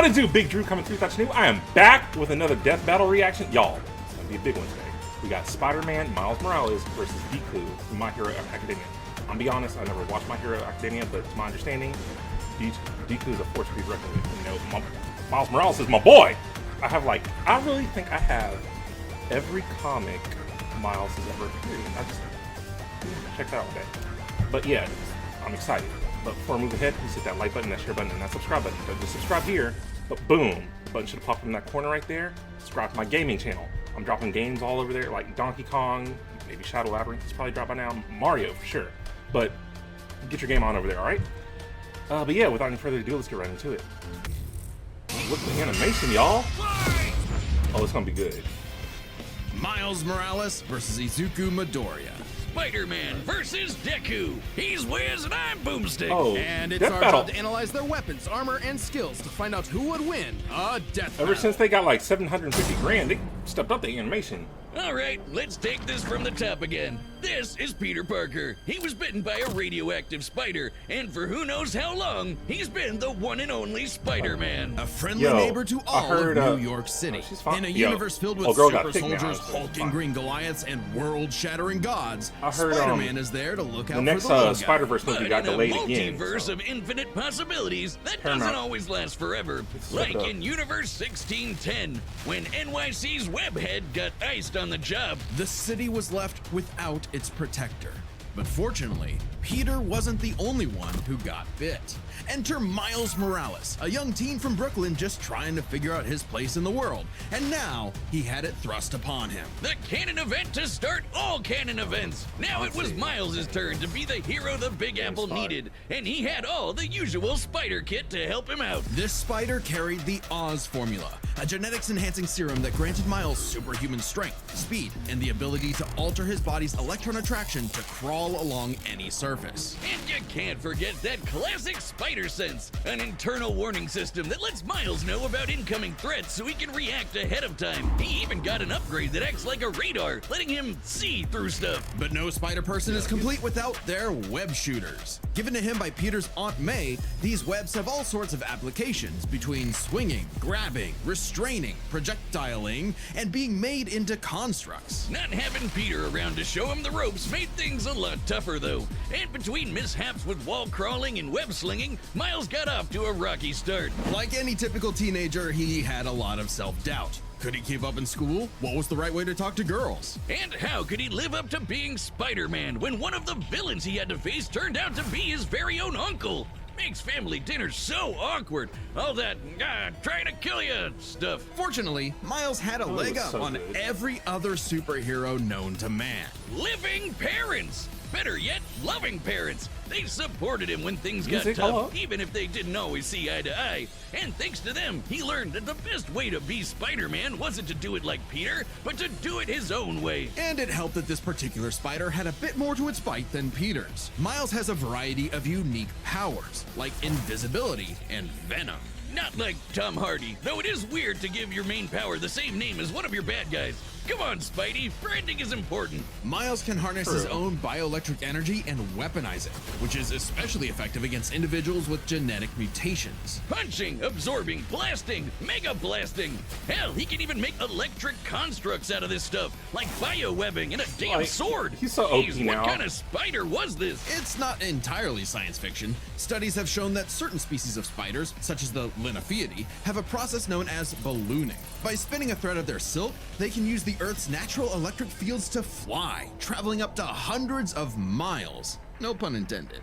What it do, Big Drew coming through? Thought you knew? I am back with another death battle reaction. Y'all, it's gonna be a big one today. We got Spider-Man Miles Morales versus Deku from My Hero Academia. I'm gonna be honest, I never watched My Hero Academia, but to my understanding, Deku is a force to be reckoned with. You know, Miles Morales is my boy. I really think I have every comic Miles has ever appeared in. I just check that out today. But yeah, I'm excited. But before I move ahead, please hit that like button, that share button, and that subscribe button. Don't just subscribe here, but boom, button should have popped up in that corner right there. Subscribe to my gaming channel. I'm dropping games all over there, like Donkey Kong, maybe Shadow Labyrinth is probably dropped by now, Mario for sure. But get your game on over there, all right? But yeah, without any further ado, let's get right into it. Look at the animation, y'all. Oh, it's gonna be good. Miles Morales versus Izuku Midoriya. Spider-Man versus Deku. He's Wiz and I'm Boomstick. Oh, And it's death our battle. job to analyze their weapons, armor, and skills to find out who would win a death battle. Ever since they got like 750 grand, they stepped up the animation. All right, let's take this from the top again. This is Peter Parker. He was bitten by a radioactive spider, and for who knows how long, he's been the one and only Spider-Man. A friendly Yo, neighbor to I all heard, of New York City. she's fine. In a Yo. universe filled with Oh, girl got super thick now, soldiers, so it's hulking fine. green Goliaths, and world-shattering gods, I heard, Spider-Man is there to look out The next for the little guy. Spider-Verse movie But got in a delayed again. multiverse So. of infinite possibilities, that Paramount. doesn't always last forever. It's Like fucked up. in Universe 1610, when NYC's Webhead got iced on the job. The city was left without its protector. But fortunately, Peter wasn't the only one who got bit. Enter Miles Morales, a young teen from Brooklyn just trying to figure out his place in the world. And now, he had it thrust upon him. The canon event to start all canon events. Now it was Miles' turn to be the hero the Big Apple needed, and he had all the usual spider kit to help him out. This spider carried the Oz formula, a genetics-enhancing serum that granted Miles superhuman strength, speed, and the ability to alter his body's electron attraction to crawl along any surface. And you can't forget that classic spider sense, an internal warning system that lets Miles know about incoming threats so he can react ahead of time. He even got an upgrade that acts like a radar, letting him see through stuff. But no spider person is complete without their web shooters. Given to him by Peter's Aunt May, these webs have all sorts of applications between swinging, grabbing, restraining, projectiling, and being made into constructs. Not having Peter around to show him the ropes made things a lot tougher though. And between mishaps with wall crawling and web slinging, Miles got off to a rocky start. Like any typical teenager, he had a lot of self-doubt. Could he keep up in school? What was the right way to talk to girls? And how could he live up to being Spider-Man when one of the villains he had to face turned out to be his very own uncle? Makes family dinner so awkward. All that trying to kill you stuff. Fortunately, Miles had a leg up so on good. every other superhero known to man. Living parents! Better yet, loving parents. They supported him when things got Music, hello. tough, even if they didn't always see eye to eye. And thanks to them, he learned that the best way to be Spider-Man wasn't to do it like Peter, but to do it his own way. And it helped that this particular spider had a bit more to its bite than Peter's. Miles has a variety of unique powers, like invisibility and venom. Not like Tom Hardy, though it is weird to give your main power the same name as one of your bad guys. Come on, Spidey, branding is important. Miles can harness his own bioelectric energy and weaponize it, which is especially effective against individuals with genetic mutations. Punching, absorbing, blasting, mega blasting. Hell, he can even make electric constructs out of this stuff, like biowebbing and a damn Like, sword. he's so OP Jeez, now. What kind of spider was this? It's not entirely science fiction. Studies have shown that certain species of spiders, such as the Linnaeus, have a process known as ballooning. By spinning a thread of their silk, they can use the Earth's natural electric fields to fly, traveling up to hundreds of miles. No pun intended.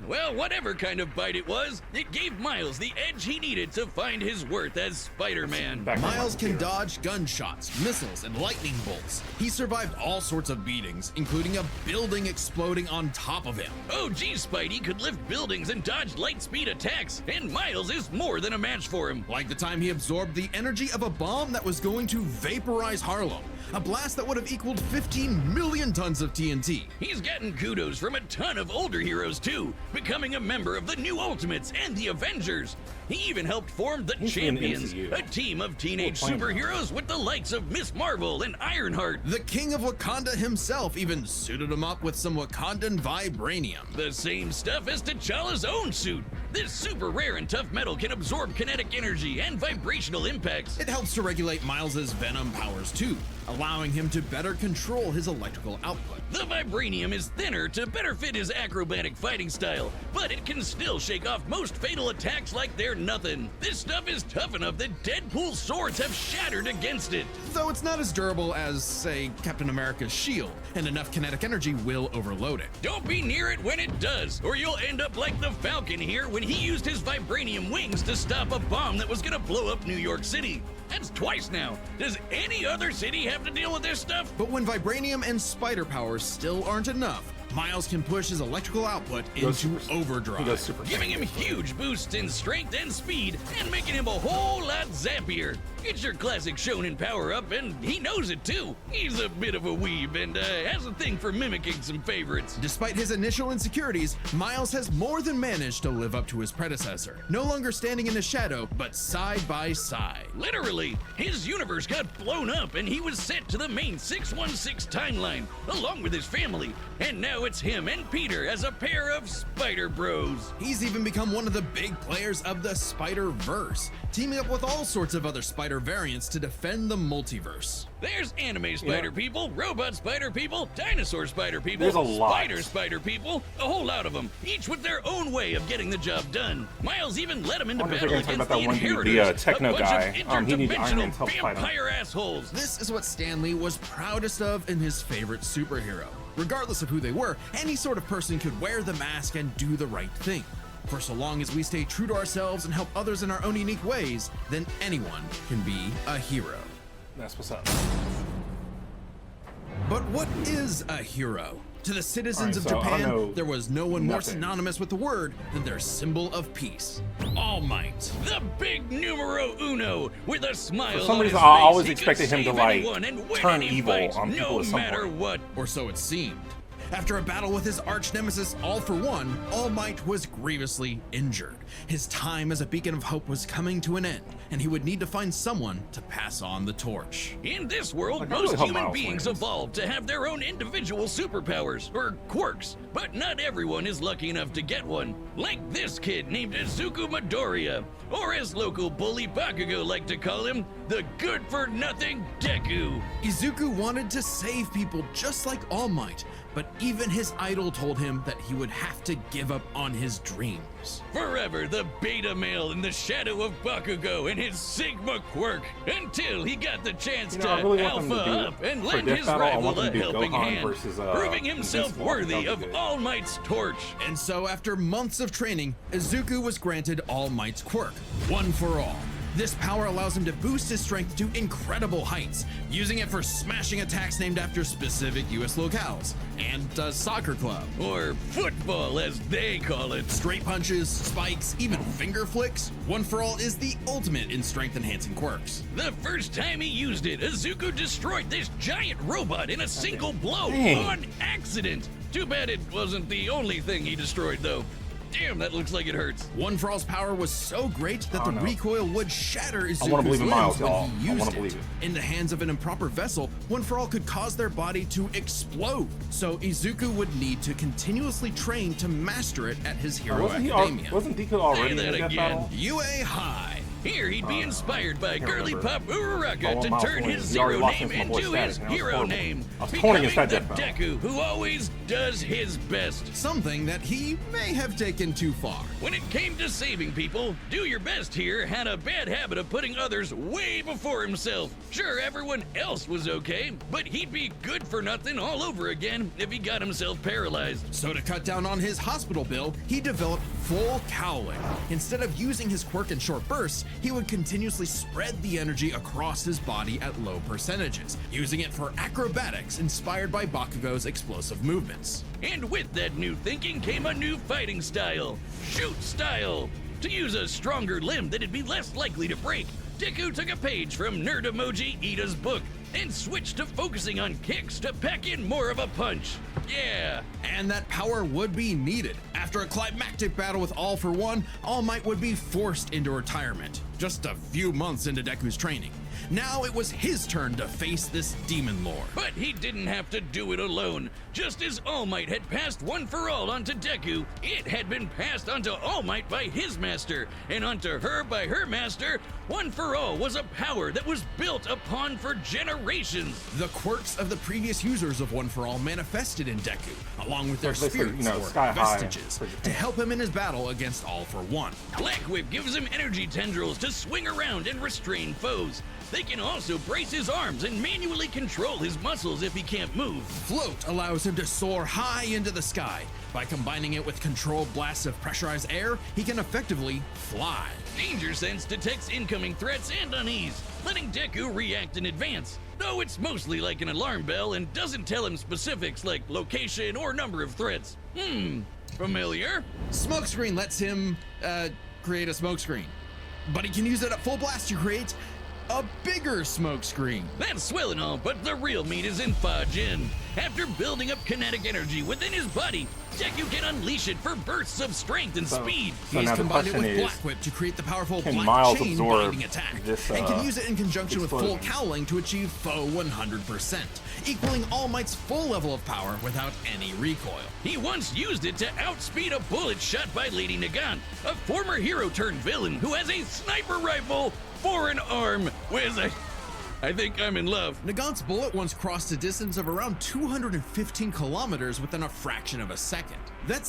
Well, whatever kind of bite it was, it gave Miles the edge he needed to find his worth as Spider-Man. Back on Miles my can computer. dodge gunshots, missiles, and lightning bolts. He survived all sorts of beatings, including a building exploding on top of him. OG Spidey could lift buildings and dodge light speed attacks, and Miles is more than a match for him. Like the time he absorbed the energy of a bomb that was going to vaporize Harlem, a blast that would have equaled 15 million tons of TNT. He's gotten kudos from a ton of older heroes too, becoming a member of the New Ultimates and the Avengers. He even helped form the He's in the Champions, MCU. a team of teenage Cool plan. superheroes with the likes of Miss Marvel and Ironheart. The king of Wakanda himself even suited him up with some Wakandan vibranium. The same stuff as T'Challa's own suit. This super rare and tough metal can absorb kinetic energy and vibrational impacts. It helps to regulate Miles's venom powers too, allowing him to better control his electrical output. The vibranium is thinner to better fit his acrobatic fighting style, but it can still shake off most fatal attacks like they're nothing. This stuff is tough enough that Deadpool's swords have shattered against it. Though it's not as durable as, say, Captain America's shield, and enough kinetic energy will overload it. Don't be near it when it does, or you'll end up like the Falcon here when he used his vibranium wings to stop a bomb that was gonna blow up New York City. That's twice now. Does any other city have to deal with this stuff? But when vibranium and spider powers still aren't enough, Miles can push his electrical output into overdrive. He goes super Giving him huge boosts in strength and speed, and making him a whole lot zappier. It's your classic shonen power-up, and he knows it too. He's a bit of a weeb, and has a thing for mimicking some favorites. Despite his initial insecurities, Miles has more than managed to live up to his predecessor, no longer standing in the shadow, but side by side. Literally, his universe got blown up, and he was sent to the main 616 timeline, along with his family. And now it's him and Peter as a pair of Spider Bros. He's even become one of the big players of the Spider-Verse, teaming up with all sorts of other spider variants to defend the multiverse. There's anime spider people, robot spider people, dinosaur spider people, There's a lot. spider people, a whole lot of them, each with their own way of getting the job done. Miles even let him into wonder if they're battle gonna talk against about the that one dude, the, Inheritors, techno a bunch guy. of He needs Iron interdimensional Man's help to fight him. vampire assholes. This is what Stan Lee was proudest of in his favorite superhero. Regardless of who they were, any sort of person could wear the mask and do the right thing. For so long as we stay true to ourselves and help others in our own unique ways, then anyone can be a hero. That's what's up. But what is a hero? To the citizens of Alright, so I don't know Japan, there was no one more nothing. synonymous with the word than their symbol of peace, All Might. The big numero uno with a smile For some on reason, his I face, always he could expected him to, save like, anyone and win turn any evil fight, on people no at some matter point. what. Or so it seemed. After a battle with his arch nemesis All For One, All Might was grievously injured. His time as a beacon of hope was coming to an end, and he would need to find someone to pass on the torch. In this world, Like, I really most hope human Miles beings wins. evolve to have their own individual superpowers, or quirks, but not everyone is lucky enough to get one. Like this kid named Izuku Midoriya, or as local bully Bakugo like to call him, the good-for-nothing Deku. Izuku wanted to save people just like All Might, but even his idol told him that he would have to give up on his dreams. Forever the beta male in the shadow of Bakugo and his Sigma quirk, until he got the chance You know, I to really want them alpha to do, up and for lend Death his Battle, I rival want them a to do helping Gohan hand, versus, proving himself Invincible. worthy That would of be good. All Might's torch. And so, after months of training, Izuku was granted All Might's quirk, One for All. This power allows him to boost his strength to incredible heights, using it for smashing attacks named after specific US locales, and a soccer club. Or football, as they call it. Straight punches, spikes, even finger flicks, One for All is the ultimate in strength-enhancing quirks. The first time he used it, Izuku destroyed this giant robot in a single blow Dang. on accident. Too bad it wasn't the only thing he destroyed, though. Damn, that looks like it hurts. One for All's power was so great that the no. recoil would shatter Izuku's wanna believe in Miles, limbs when y'all. he I used wanna it. believe it. In the hands of an improper vessel, One for All could cause their body to explode. So Izuku would need to continuously train to master it at his hero academia. Wasn't Deku already in Say the that Death again. Battle? UA High. Here, he'd be inspired by can't girly remember. pop Uraraka Oh, to Miles turn wins. his He already zero lost name against my boy into his Static, and that was hero horrible. name, I was torn becoming against the that Death Battle. Deku who always does his best. Something that he may have taken too far. When it came to saving people, Do Your Best here had a bad habit of putting others way before himself. Sure, everyone else was okay, but he'd be good for nothing all over again if he got himself paralyzed. So to cut down on his hospital bill, he developed full cowling. Instead of using his quirk in short bursts, he would continuously spread the energy across his body at low percentages, using it for acrobatics inspired by Bakugo's explosive movements. And with that new thinking came a new fighting style, shoot style. To use a stronger limb that'd be less likely to break, Deku took a page from Nerd Emoji Ida's book and switched to focusing on kicks to pack in more of a punch. Yeah. And that power would be needed. After a climactic battle with All For One, All Might would be forced into retirement, just a few months into Deku's training. Now it was his turn to face this demon lord. But he didn't have to do it alone. Just as All Might had passed One for All onto Deku, it had been passed onto All Might by his master, and onto her by her master. One for All was a power that was built upon for generations. The quirks of the previous users of One for All manifested in Deku, along with their So basically, spirits you know, or sky high vestiges, for Japan. to help him in his battle against All for One. Black Whip gives him energy tendrils to swing around and restrain foes. They can also brace his arms and manually control his muscles if he can't move. Float allows him to soar high into the sky. By combining it with controlled blasts of pressurized air, he can effectively fly. Danger Sense detects incoming threats and unease, letting Deku react in advance, though it's mostly like an alarm bell and doesn't tell him specifics like location or number of threats. Familiar? Smokescreen lets him, create a smokescreen. But he can use it at full blast to create a bigger smokescreen. That's swell and all, but the real meat is in Fajin. After building up kinetic energy within his body, Deku can unleash it for bursts of strength and speed. So He's now the combined it question with is, Black Whip to create the powerful can Black Miles Chain absorb binding attack, this, and can use it in conjunction with full explosion? cowling to achieve foe 100%, equaling All Might's full level of power without any recoil. He once used it to outspeed a bullet shot by Lady Nagant, a former hero turned villain who has a sniper rifle for an arm. I think I'm in love. Nagant's bullet once crossed a distance of around 215 kilometers within a fraction of a second. That's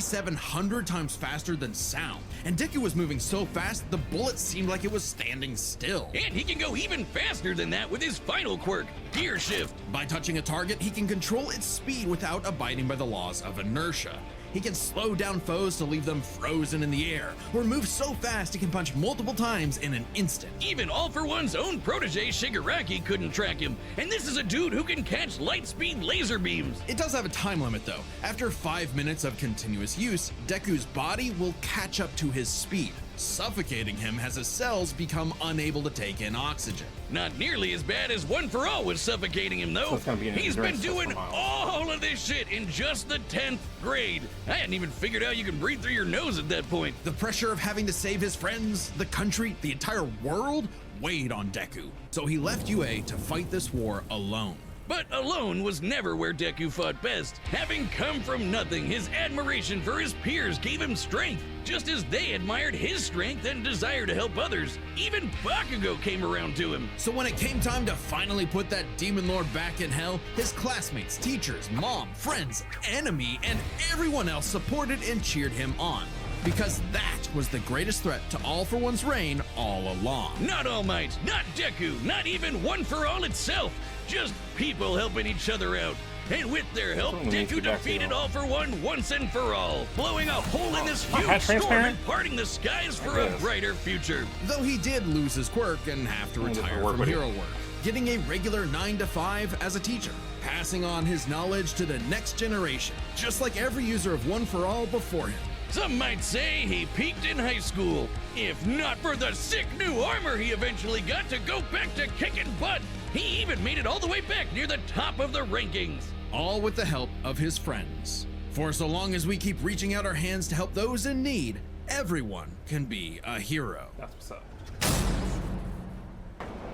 6,700 times faster than sound. And Deku was moving so fast, the bullet seemed like it was standing still. And he can go even faster than that with his final quirk, Gear Shift. By touching a target, he can control its speed without abiding by the laws of inertia. He can slow down foes to leave them frozen in the air, or move so fast he can punch multiple times in an instant. Even All for One's own protege Shigaraki couldn't track him, and this is a dude who can catch light speed laser beams. It does have a time limit though. After 5 minutes of continuous use, Deku's body will catch up to his speed, suffocating him as his cells become unable to take in oxygen. Not nearly as bad as One for All was suffocating him, though. So it's gonna be an He's been endurance test doing for Miles. all of this shit in just the 10th grade. I hadn't even figured out you can breathe through your nose at that point. The pressure of having to save his friends, the country, the entire world weighed on Deku. So he left UA to fight this war alone. But alone was never where Deku fought best. Having come from nothing, his admiration for his peers gave him strength, just as they admired his strength and desire to help others. Even Bakugo came around to him. So when it came time to finally put that demon lord back in hell, his classmates, teachers, mom, friends, enemy, and everyone else supported and cheered him on. Because that was the greatest threat to All for One's reign all along. Not All Might, not Deku, not even One for All itself. Just people helping each other out. And with their help, Someone needs to Deku get back to defeated you. All for One once and for all, blowing a hole in this My huge hat storm transparent? and parting the skies for a guess. brighter future. Though he did lose his quirk and have to Only for retire work from with it. hero work, getting a regular 9 to 5 as a teacher, passing on his knowledge to the next generation, just like every user of One for All before him. Some might say he peaked in high school. If not for the sick new armor he eventually got to go back to kicking butt, he even made it all the way back near the top of the rankings. All with the help of his friends. For so long as we keep reaching out our hands to help those in need, everyone can be a hero. That's what's up.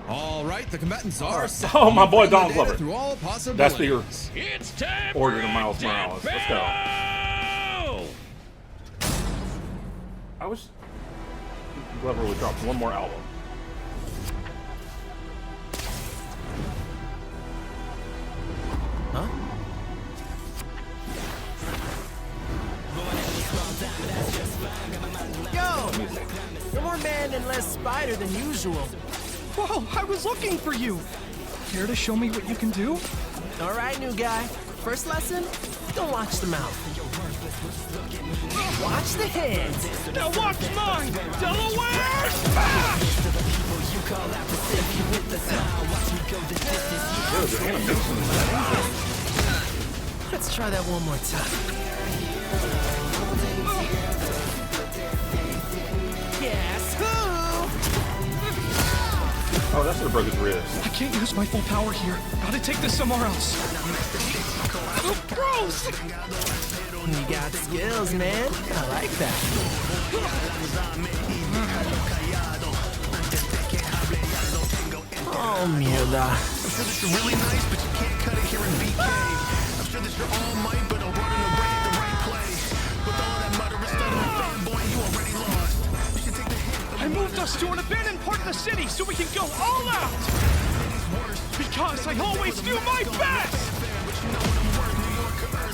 All right, the combatants are set. Oh, my boy From the Donald data Glover. through all That's possibilities. the It's time Order for to a Miles death Morales. Let's go. battle! I wish Glover would drop one more album. Huh? Yo! You're more man and less spider than usual. Whoa, I was looking for you. Care to show me what you can do? All right, new guy. First lesson, don't watch the mouth. Watch the hands. Now watch mine, Delaware! Dude, the animation is amazing. Let's try that one more time. Guess who? Oh, that should have broke his ribs. I can't use my full power here. Gotta take this somewhere else. Oh, gross! You got skills, man. I like that. Oh, mierda. I'm sure that you're really nice, but you can't cut it here in BK. I'm sure that you're all might, but I'm running away at the right place. With all that murderous stuff, fanboy, you already lost. You should take the hit. I moved us to an abandoned part of the city so we can go all out. Because I always do my best.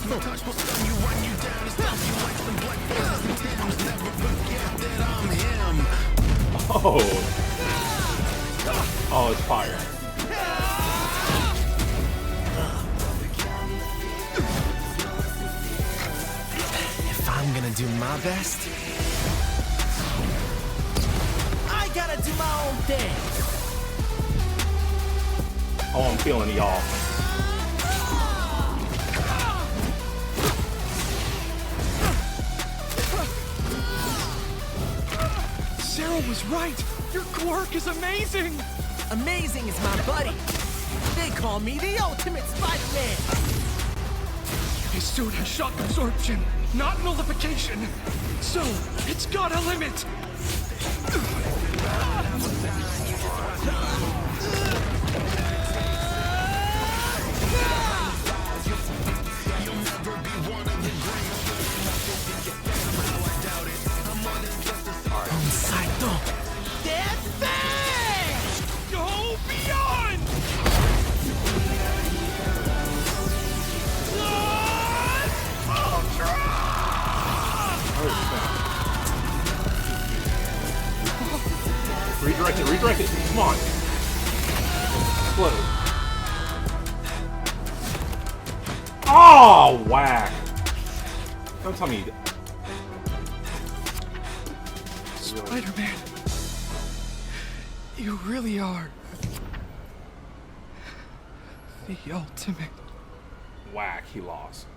Touch will stun you, run you down, and stuff you like some black fellas and Timbs. Never forget that I'm him. Oh, it's fire. If I'm gonna do my best, I gotta do my own thing. Oh, I'm feeling it, y'all. Sarah was right. Your quirk is amazing. Amazing is my buddy. They call me the ultimate Spider-Man. His suit has shock absorption, not nullification. So, it's got a limit. Psycho. Death Bang! Go beyond! Ultra! Redirect it. Come on. Explode. Oh, whack. Don't tell me. Spider-Man, you really are the ultimate. Whack, he lost.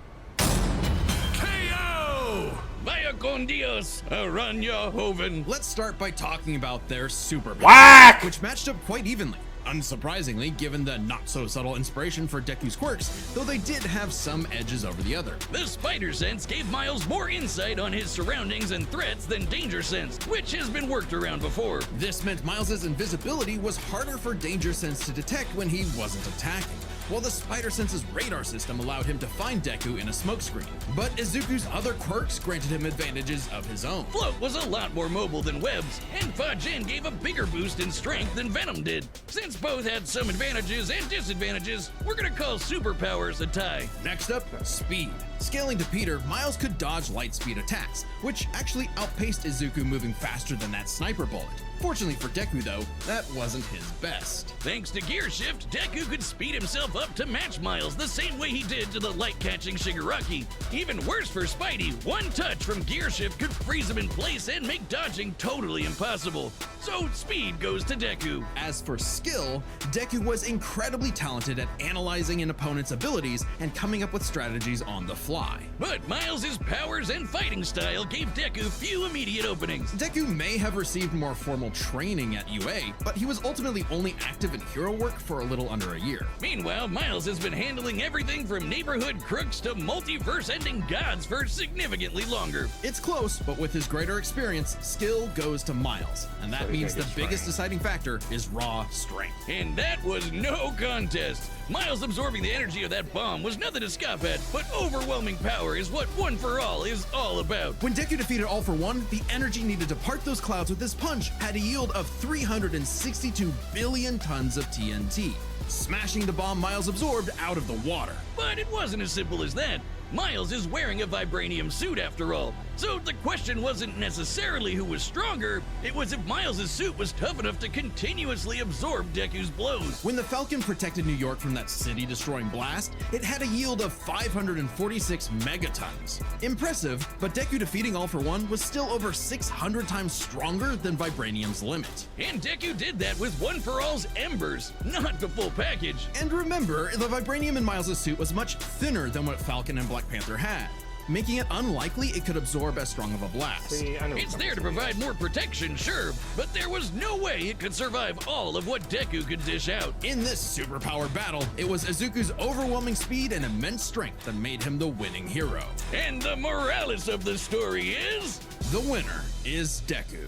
KO! Vaya con Dios, Aranya Hoven. Let's start by talking about their superpower, Whack! which matched up quite evenly. Unsurprisingly, given the not-so-subtle inspiration for Deku's quirks, though they did have some edges over the other. The Spider Sense gave Miles more insight on his surroundings and threats than Danger Sense, which has been worked around before. This meant Miles' invisibility was harder for Danger Sense to detect when he wasn't attacking, while the Spider Sense's radar system allowed him to find Deku in a smokescreen. But Izuku's other quirks granted him advantages of his own. Float was a lot more mobile than Webs, and Fa-Jin gave a bigger boost in strength than Venom did. Since both had some advantages and disadvantages, we're gonna call superpowers a tie. Next up, speed. Scaling to Peter, Miles could dodge light speed attacks, which actually outpaced Izuku moving faster than that sniper bullet. Fortunately for Deku though, that wasn't his best. Thanks to Gear Shift, Deku could speed himself up to match Miles the same way he did to the light-catching Shigaraki. Even worse for Spidey, one touch from Gear Shift could freeze him in place and make dodging totally impossible. So speed goes to Deku. As for skill, Deku was incredibly talented at analyzing an opponent's abilities and coming up with strategies on the fly. But Miles' powers and fighting style gave Deku few immediate openings. Deku may have received more formal training at UA, but he was ultimately only active in hero work for a little under a year. Meanwhile, Miles has been handling everything from neighborhood crooks to multiverse-ending gods for significantly longer. It's close, but with his greater experience, skill goes to Miles, and that So he's means the gonna get biggest strength. deciding factor is raw strength. And that was no contest. Miles absorbing the energy of that bomb was nothing to scoff at, but overwhelming power is what One For All is all about. When Deku defeated All For One, the energy needed to part those clouds with this punch had a yield of 362 billion tons of TNT, smashing the bomb Miles absorbed out of the water. But it wasn't as simple as that. Miles is wearing a vibranium suit after all, so the question wasn't necessarily who was stronger, it was if Miles' suit was tough enough to continuously absorb Deku's blows. When the Falcon protected New York from that city-destroying blast, it had a yield of 546 megatons. Impressive, but Deku defeating All For One was still over 600 times stronger than Vibranium's limit. And Deku did that with One For All's embers, not the full package. And remember, the Vibranium in Miles' suit was much thinner than what Falcon and Black Panther had, making it unlikely it could absorb as strong of a blast. See, I know It's there to provide more protection, sure, but there was no way it could survive all of what Deku could dish out. In this superpower battle, it was Izuku's overwhelming speed and immense strength that made him the winning hero. And the morales of the story is... The winner is Deku.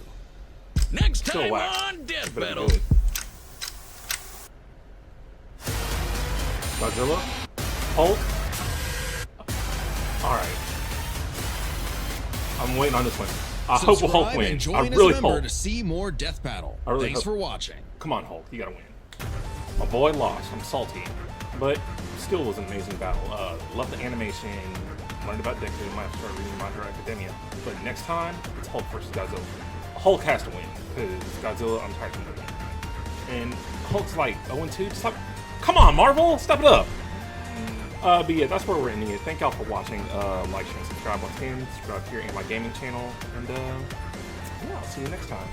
Next Still time whack. on Death But I'm Battle. good. Godzilla. Hulk. Alright. I'm waiting on this one. I hope Hulk Subscribe wins. and join I as a really member hope. to see more Death Battle. I really Thanks hope. for watching. Come on, Hulk. You gotta win. My boy lost. I'm salty. But still was an amazing battle. Love the animation. Learned about Deku. Might have to start reading My Hero Academia. But next time, it's Hulk versus Godzilla. Hulk has to win. Because Godzilla, I'm tired of him winning. And Hulk's like 0-2. Just like, come on, Marvel. Step it up. But yeah, that's where we're ending it. Thank y'all for watching. Like, share, and subscribe once again. Subscribe here in my gaming channel. And yeah, I'll see you next time.